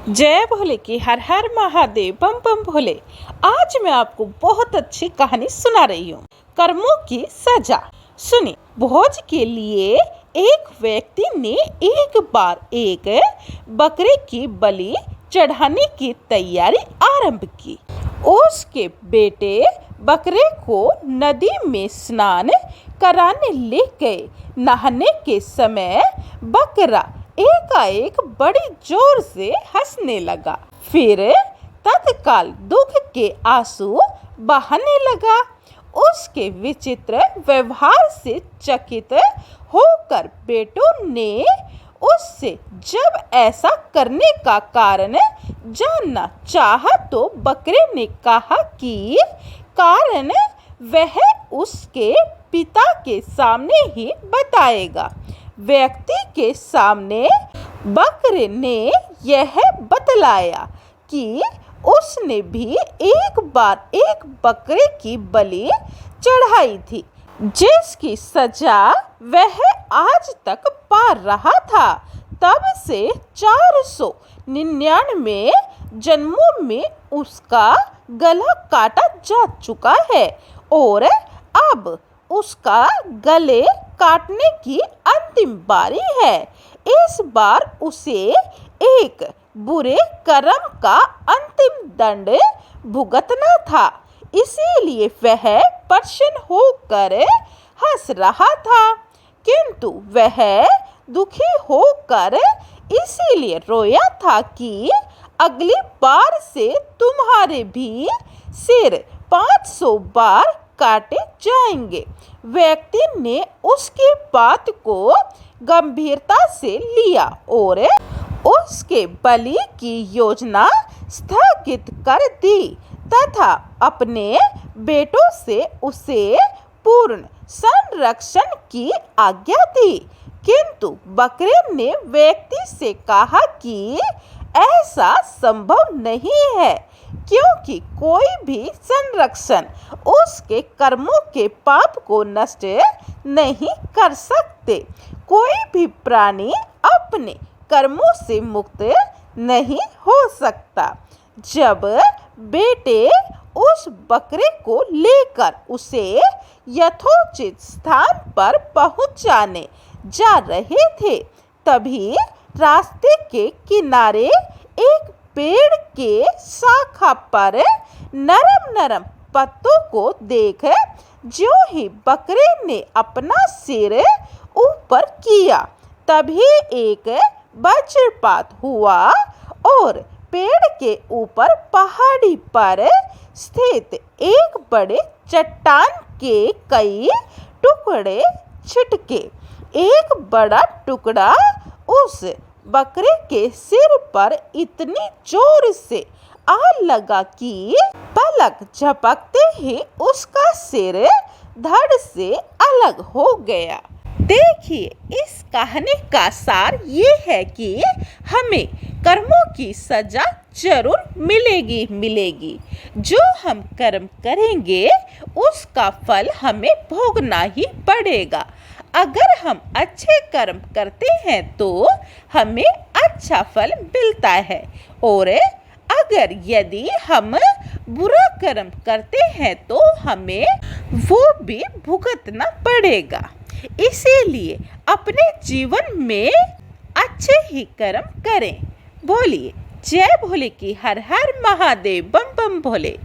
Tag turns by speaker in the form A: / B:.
A: जय भोले की हर हर महादेव बम बम भोले। आज मैं आपको बहुत अच्छी कहानी सुना रही हूँ, कर्मों की सजा। सुनिए। भोज के लिए एक व्यक्ति ने एक बार एक बकरे की बलि चढ़ाने की तैयारी आरंभ की। उसके बेटे बकरे को नदी में स्नान कराने ले गए। नहाने के समय बकरा एकाएक बड़ी जोर से हंसने लगा, फिर तत्काल दुख के आंसू बहाने लगा। उसके विचित्र व्यवहार से चकित होकर बेटों ने उससे जब ऐसा करने का कारण जानना चाहा तो बकरे ने कहा कि कारण वह उसके पिता के सामने ही बताएगा। व्यक्ति के सामने बकरे ने यह बतलाया कि उसने भी एक बार एक बकरे की बलि चढ़ाई थी, जिसकी सजा वह आज तक पा रहा था। तब से 499 जन्मों में उसका गला काटा जा चुका है और अब उसका गले काटने की अंतिम बारी है। इस बार उसे एक बुरे कर्म का अंतिम दंड भुगतना था, इसीलिए वह प्रसन्न होकर हंस रहा था, किंतु वह दुखी होकर इसीलिए रोया था कि अगली बार से तुम्हारे भी सिर 500 बार काटे जाएंगे। व्यक्ति ने उसकी बात को गंभीरता से लिया और उसके बलि की योजना स्थगित कर दी तथा अपने बेटों से उसे पूर्ण संरक्षण की आज्ञा दी। किंतु बकरे ने व्यक्ति से कहा कि ऐसा संभव नहीं है, क्योंकि कोई भी संरक्षण उसके कर्मों के पाप को नष्ट नहीं कर सकते। कोई भी प्राणी अपने कर्मों से मुक्त नहीं हो सकता। जब बेटे उस बकरे को लेकर उसे यथोचित स्थान पर पहुंचाने जा रहे थे, तभी रास्ते के किनारे एक पेड़ के शाखा पर नरम नरम पत्तों को देख जो ही बकरे ने अपना सिर ऊपर किया, तभी एक वज्रपात हुआ और पेड़ के ऊपर पहाड़ी पर स्थित एक बड़े चट्टान के कई टुकड़े छिटके। एक बड़ा टुकड़ा उस बकरे के सिर पर इतनी जोर से आ लगा कि पलक झपकते ही उसका सिर धड़ से अलग हो गया। देखिए, इस कहानी का सार ये है कि हमें कर्मों की सजा जरूर मिलेगी। जो हम कर्म करेंगे उसका फल हमें भोगना ही पड़ेगा। अगर हम अच्छे कर्म करते हैं तो हमें अच्छा फल मिलता है, और अगर यदि हम बुरा कर्म करते हैं तो हमें वो भी भुगतना पड़ेगा। इसीलिए अपने जीवन में अच्छे ही कर्म करें। बोलिए जय भोले की हर हर महादेव बम बम भोले।